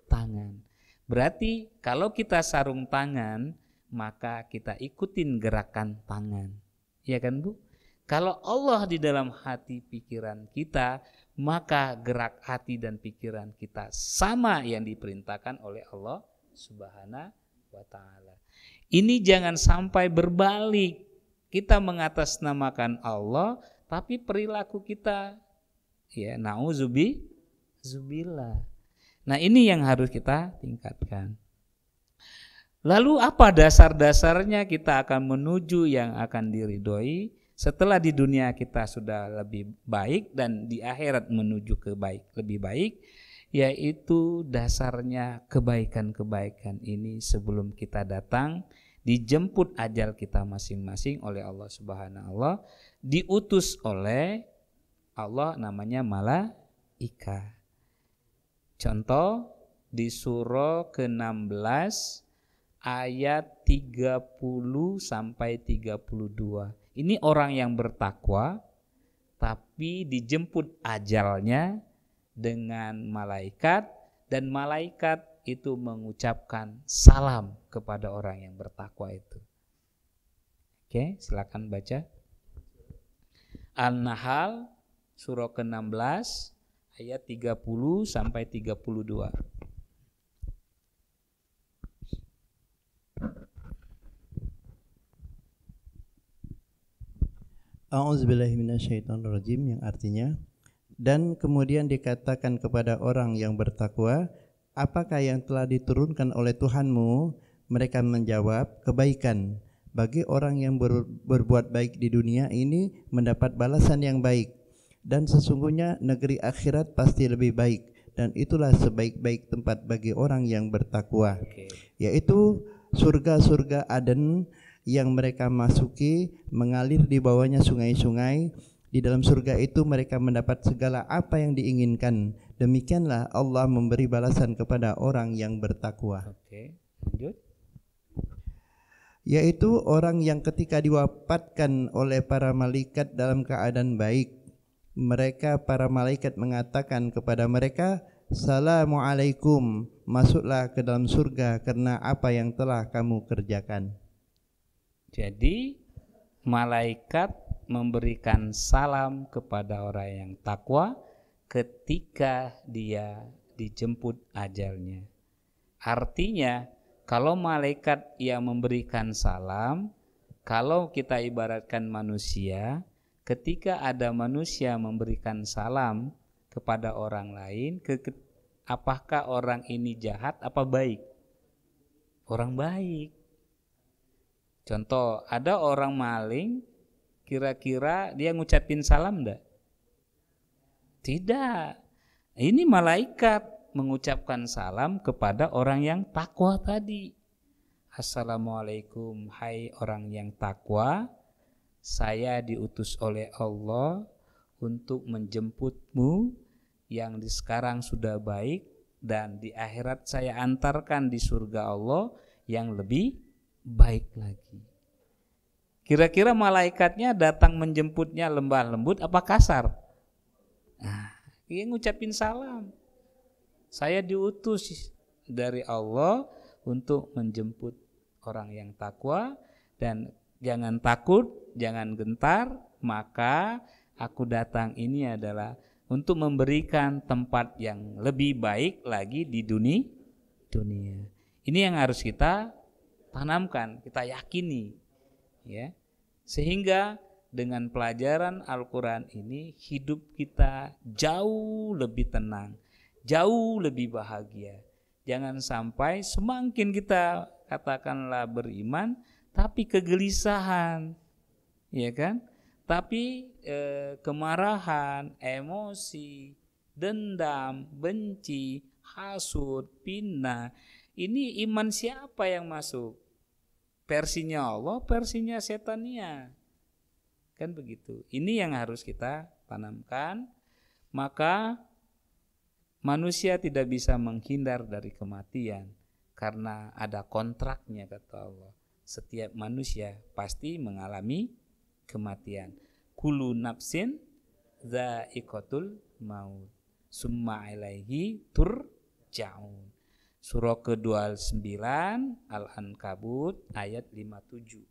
tangan. Berarti kalau kita sarung tangan, maka kita ikutin gerakan tangan. Iya kan, Bu? Kalau Allah di dalam hati pikiran kita, maka gerak hati dan pikiran kita sama yang diperintahkan oleh Allah Subhanahu wa ta'ala. Ini jangan sampai berbalik. Kita mengatasnamakan Allah, tapi perilaku kita ya na'udzubillah. Nah, ini yang harus kita tingkatkan. Lalu apa dasar-dasarnya kita akan menuju yang akan diridhoi setelah di dunia kita sudah lebih baik dan di akhirat menuju ke lebih baik, yaitu dasarnya kebaikan-kebaikan ini sebelum kita datang dijemput ajal kita masing-masing oleh Allah Subhanahu wa ta'ala, diutus oleh Allah namanya malaikat. Contoh di surah ke-16 ayat 30 sampai 32. Ini orang yang bertakwa tapi dijemput ajalnya dengan malaikat, dan malaikat itu mengucapkan salam kepada orang yang bertakwa itu. Oke, silakan baca. An-Nahl surah ke-16 ayat 30 sampai 32. A'udzubillahi minasyaitonirrajim, yang artinya, dan kemudian dikatakan kepada orang yang bertakwa, apakah yang telah diturunkan oleh Tuhanmu? Mereka menjawab, kebaikan. Bagi orang yang berbuat baik di dunia ini mendapat balasan yang baik, dan sesungguhnya negeri akhirat pasti lebih baik, dan itulah sebaik-baik tempat bagi orang yang bertakwa, yaitu surga-surga Aden yang mereka masuki, mengalir di bawahnya sungai-sungai. Di dalam surga itu mereka mendapat segala apa yang diinginkan. Demikianlah Allah memberi balasan kepada orang yang bertakwa. Oke, lanjut. yaitu orang yang ketika diwafatkan oleh para malaikat dalam keadaan baik, mereka para malaikat mengatakan kepada mereka, Assalamualaikum, masuklah ke dalam surga karena apa yang telah kamu kerjakan. Jadi malaikat memberikan salam kepada orang yang takwa ketika dia dijemput ajalnya. Artinya kalau malaikat yang memberikan salam, kalau kita ibaratkan manusia, ketika ada manusia memberikan salam kepada orang lain, apakah orang ini jahat apa baik? Orang baik. Contoh, ada orang maling, kira-kira dia ngucapin salam enggak? Tidak. Ini malaikat mengucapkan salam kepada orang yang takwa tadi. Assalamualaikum, hai orang yang takwa, saya diutus oleh Allah untuk menjemputmu yang sekarang sudah baik, dan di akhirat saya antarkan di surga Allah yang lebih baik lagi. Kira-kira malaikatnya datang menjemputnya lembah lembut apa kasar? Nah, dia ngucapin salam. Saya diutus dari Allah untuk menjemput orang yang takwa, dan jangan takut, jangan gentar, maka aku datang ini adalah untuk memberikan tempat yang lebih baik lagi di dunia. Ini yang harus kita tanamkan, kita yakini, ya. Sehingga dengan pelajaran Al-Quran ini hidup kita jauh lebih tenang, jauh lebih bahagia. Jangan sampai semakin kita katakanlah beriman, tapi kegelisahan, ya kan? Tapi kemarahan, emosi, dendam, benci, hasud, fitnah. Ini iman siapa yang masuk? Versinya Allah, versinya setania. Kan begitu. Ini yang harus kita tanamkan. Maka manusia tidak bisa menghindar dari kematian karena ada kontraknya, kata Allah. Setiap manusia pasti mengalami kematian. Kullu nafsin dha'iqatul maut, summa ilaihi turja'un. Surah ke-29 Al-Ankabut ayat 57.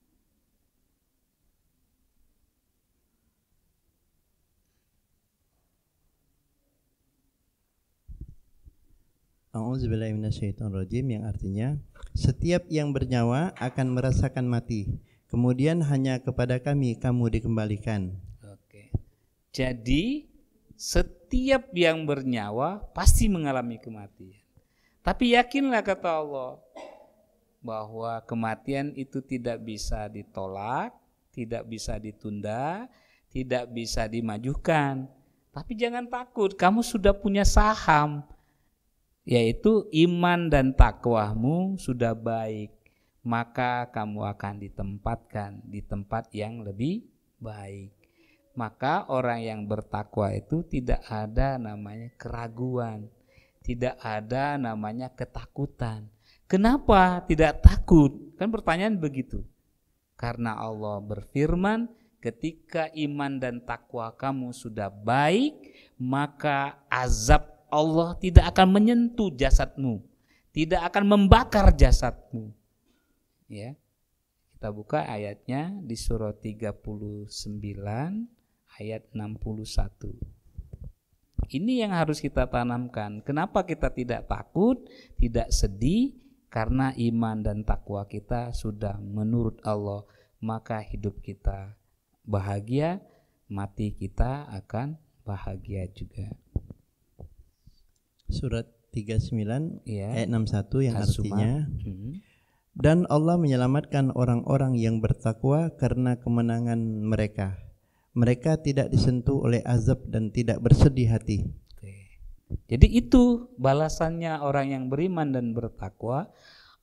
A'udzubillahi minasyaitonirrajim, yang artinya setiap yang bernyawa akan merasakan mati, kemudian hanya kepada kami kamu dikembalikan. Oke. Jadi setiap yang bernyawa pasti mengalami kematian. Tapi yakinlah, kata Allah, bahwa kematian itu tidak bisa ditolak, tidak bisa ditunda, tidak bisa dimajukan. Tapi jangan takut, kamu sudah punya saham, yaitu iman dan takwamu sudah baik, maka kamu akan ditempatkan di tempat yang lebih baik. Maka orang yang bertakwa itu tidak ada namanya keraguan, tidak ada namanya ketakutan. Kenapa tidak takut? Kan pertanyaan begitu. Karena Allah berfirman, ketika iman dan takwa kamu sudah baik, maka azab Allah tidak akan menyentuh jasadmu, tidak akan membakar jasadmu. Ya. Kita buka ayatnya di surah 39 ayat 61. Ini yang harus kita tanamkan. Kenapa kita tidak takut, tidak sedih? Karena iman dan takwa kita sudah menurut Allah, maka hidup kita bahagia, mati kita akan bahagia juga. Surat 39 Ya. ayat 61 yang Az-Zumar. artinya, dan Allah menyelamatkan orang-orang yang bertakwa karena kemenangan mereka. Mereka tidak disentuh oleh azab dan tidak bersedih hati. Oke. Jadi itu balasannya orang yang beriman dan bertakwa.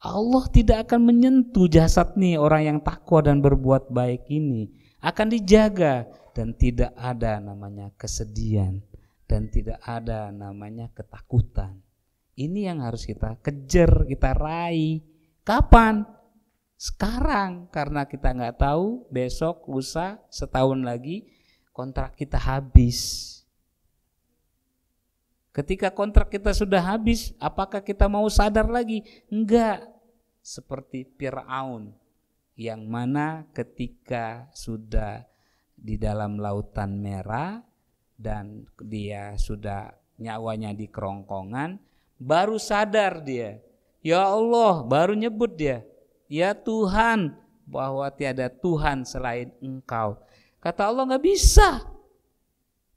Allah tidak akan menyentuh jasad nih orang yang takwa dan berbuat baik ini. Akan dijaga dan tidak ada namanya kesedihan dan tidak ada namanya ketakutan. Ini yang harus kita kejar, kita raih. Kapan? Sekarang karena kita nggak tahu besok, lusa, setahun lagi kontrak kita habis. Ketika kontrak kita sudah habis, apakah kita mau sadar lagi? Enggak. Seperti Fir'aun yang mana ketika sudah di dalam lautan merah dan dia sudah nyawanya di kerongkongan, baru sadar dia. Ya Allah, baru nyebut dia. Ya Tuhan, bahwa tiada Tuhan selain Engkau. Kata Allah, nggak bisa.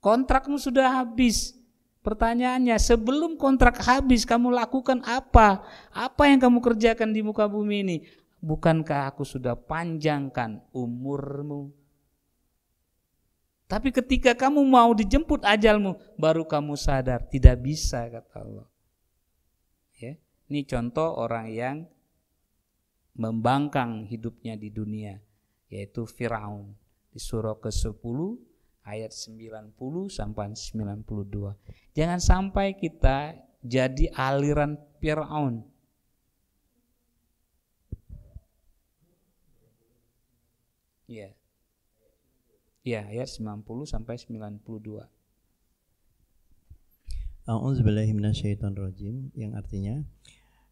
Kontrakmu sudah habis. Pertanyaannya, sebelum kontrak habis kamu lakukan apa? Apa yang kamu kerjakan di muka bumi ini? Bukankah aku sudah panjangkan umurmu? Tapi ketika kamu mau dijemput ajalmu, baru kamu sadar. Tidak bisa, kata Allah. Ya, ini contoh orang yang membangkang hidupnya di dunia, yaitu Fir'aun. Di surah ke-10 ayat 90 sampai 92. Jangan sampai kita jadi aliran Fir'aun. Ya. Ya, ayat 90 sampai 92. A'udzubillahi minasyaitonirrajim, yang artinya,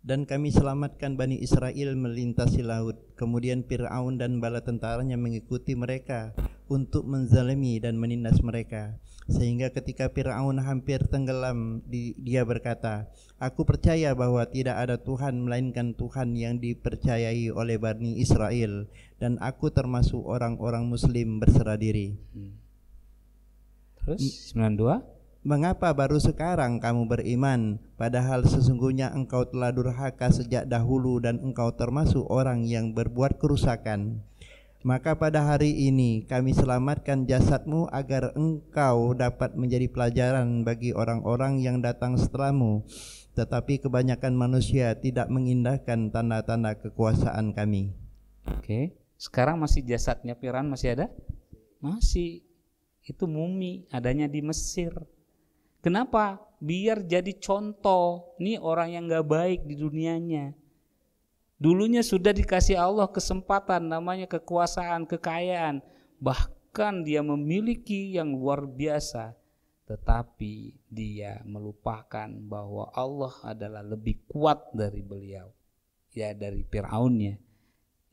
dan kami selamatkan Bani Israel melintasi laut. Kemudian Fir'aun dan bala tentaranya mengikuti mereka untuk menzalimi dan menindas mereka. Sehingga ketika Fir'aun hampir tenggelam, dia berkata, aku percaya bahwa tidak ada Tuhan melainkan Tuhan yang dipercayai oleh Bani Israel, dan aku termasuk orang-orang Muslim berserah diri. Terus 92. Mengapa baru sekarang kamu beriman, padahal sesungguhnya engkau telah durhaka sejak dahulu dan engkau termasuk orang yang berbuat kerusakan. Maka pada hari ini kami selamatkan jasadmu agar engkau dapat menjadi pelajaran bagi orang-orang yang datang setelahmu. Tetapi kebanyakan manusia tidak mengindahkan tanda-tanda kekuasaan kami. Oke, sekarang masih jasadnya Fir'aun masih ada? Masih. Itu mumi, adanya di Mesir. Kenapa? Biar jadi contoh. Ini orang yang gak baik di dunianya. Dulunya sudah dikasih Allah kesempatan, namanya kekuasaan, kekayaan. Bahkan dia memiliki yang luar biasa. Tetapi dia melupakan bahwa Allah adalah lebih kuat dari beliau. Ya, dari Fir'aunnya.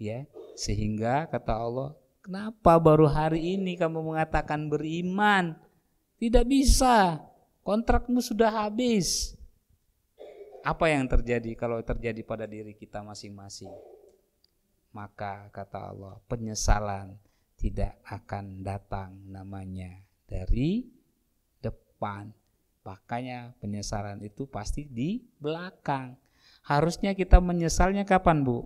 Ya, sehingga kata Allah, kenapa baru hari ini kamu mengatakan beriman? Tidak bisa. Kontrakmu sudah habis. Apa yang terjadi kalau terjadi pada diri kita masing-masing? Maka kata Allah, penyesalan tidak akan datang namanya dari depan. Makanya penyesalan itu pasti di belakang. Harusnya kita menyesalnya kapan, Bu?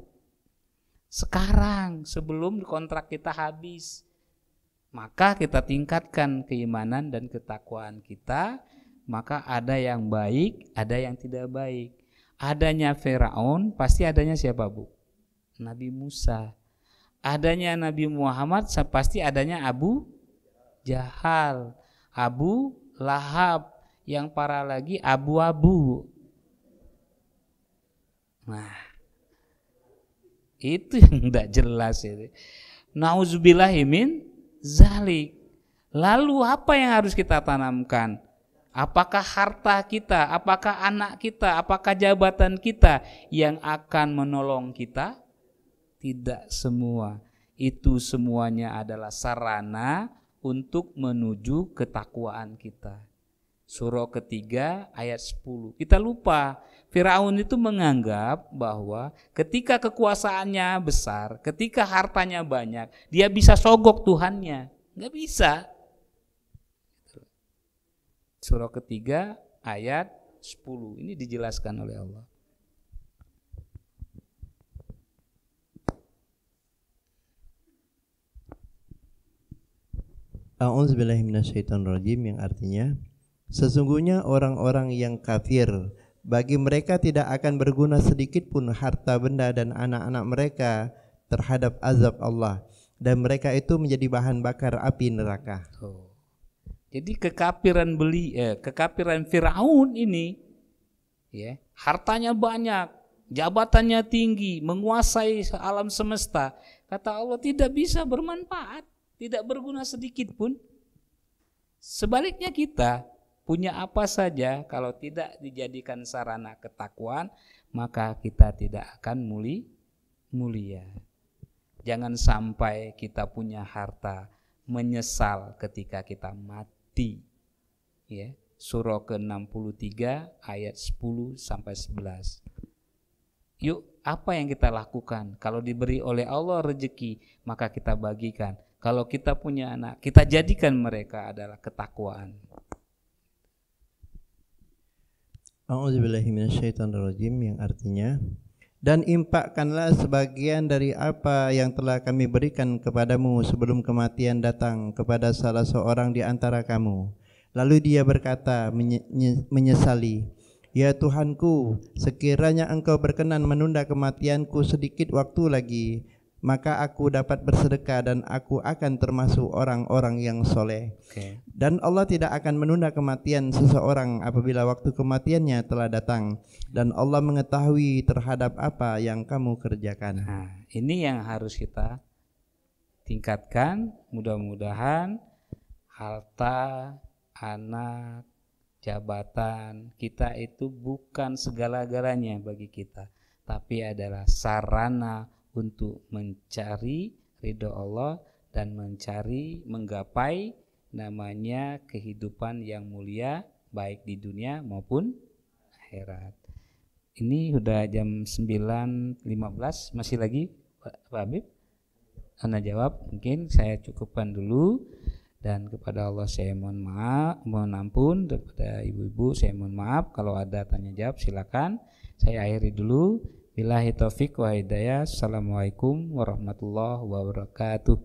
Sekarang, sebelum kontrak kita habis. Maka kita tingkatkan keimanan dan ketakwaan kita. Maka ada yang baik, ada yang tidak baik. Adanya Fir'aun, pasti adanya siapa, Bu? Nabi Musa. Adanya Nabi Muhammad, pasti adanya Abu Jahal, Abu Lahab, yang parah lagi Abu-Abu. Nah, itu yang tidak jelas itu. Nauzubillahi min zalik. Lalu apa yang harus kita tanamkan? Apakah harta kita, apakah anak kita, apakah jabatan kita yang akan menolong kita? Tidak semua. Itu semuanya adalah sarana untuk menuju ketakwaan kita. Surah ketiga ayat 10. Kita lupa, Fir'aun itu menganggap bahwa ketika kekuasaannya besar, ketika hartanya banyak, dia bisa sogok Tuhannya. Nggak bisa. Surah ketiga ayat 10. Ini dijelaskan oleh Allah. A'udzubillahi minasyaitonirrajim, yang artinya, sesungguhnya orang-orang yang kafir, bagi mereka tidak akan berguna sedikit pun harta benda dan anak-anak mereka terhadap azab Allah, dan mereka itu menjadi bahan bakar api neraka. Jadi kekafiran Firaun ini, ya, hartanya banyak, jabatannya tinggi, menguasai alam semesta. Kata Allah tidak bisa bermanfaat, tidak berguna sedikit pun. Sebaliknya kita punya apa saja, kalau tidak dijadikan sarana ketakwaan, maka kita tidak akan mulia. Jangan sampai kita punya harta menyesal ketika kita mati. Ya, surah ke-63 ayat 10 sampai 11. Yuk, apa yang kita lakukan? Kalau diberi oleh Allah rezeki, maka kita bagikan. Kalau kita punya anak, kita jadikan mereka adalah ketakwaan. A'udzubillahi minasyaitonirrajim, yang artinya, dan impakkanlah sebagian dari apa yang telah kami berikan kepadamu sebelum kematian datang kepada salah seorang di antara kamu. Lalu dia berkata menyesali, ya Tuhanku, sekiranya engkau berkenan menunda kematianku sedikit waktu lagi, maka aku dapat bersedekah dan aku akan termasuk orang-orang yang soleh. Dan Allah tidak akan menunda kematian seseorang apabila waktu kematiannya telah datang, dan Allah mengetahui terhadap apa yang kamu kerjakan. Nah, ini yang harus kita tingkatkan. Mudah-mudahan harta, anak, jabatan kita itu bukan segala-galanya bagi kita, tapi adalah sarana untuk mencari ridho Allah dan menggapai namanya kehidupan yang mulia baik di dunia maupun akhirat. Ini sudah jam 9.15, masih lagi Pak Habib? Anda jawab, mungkin saya cukupkan dulu. Dan kepada Allah saya mohon ampun, kepada ibu-ibu saya mohon maaf. Kalau ada tanya jawab silakan. Saya akhiri dulu. Billahi taufik wa hidayah. Assalamualaikum warahmatullahi wabarakatuh.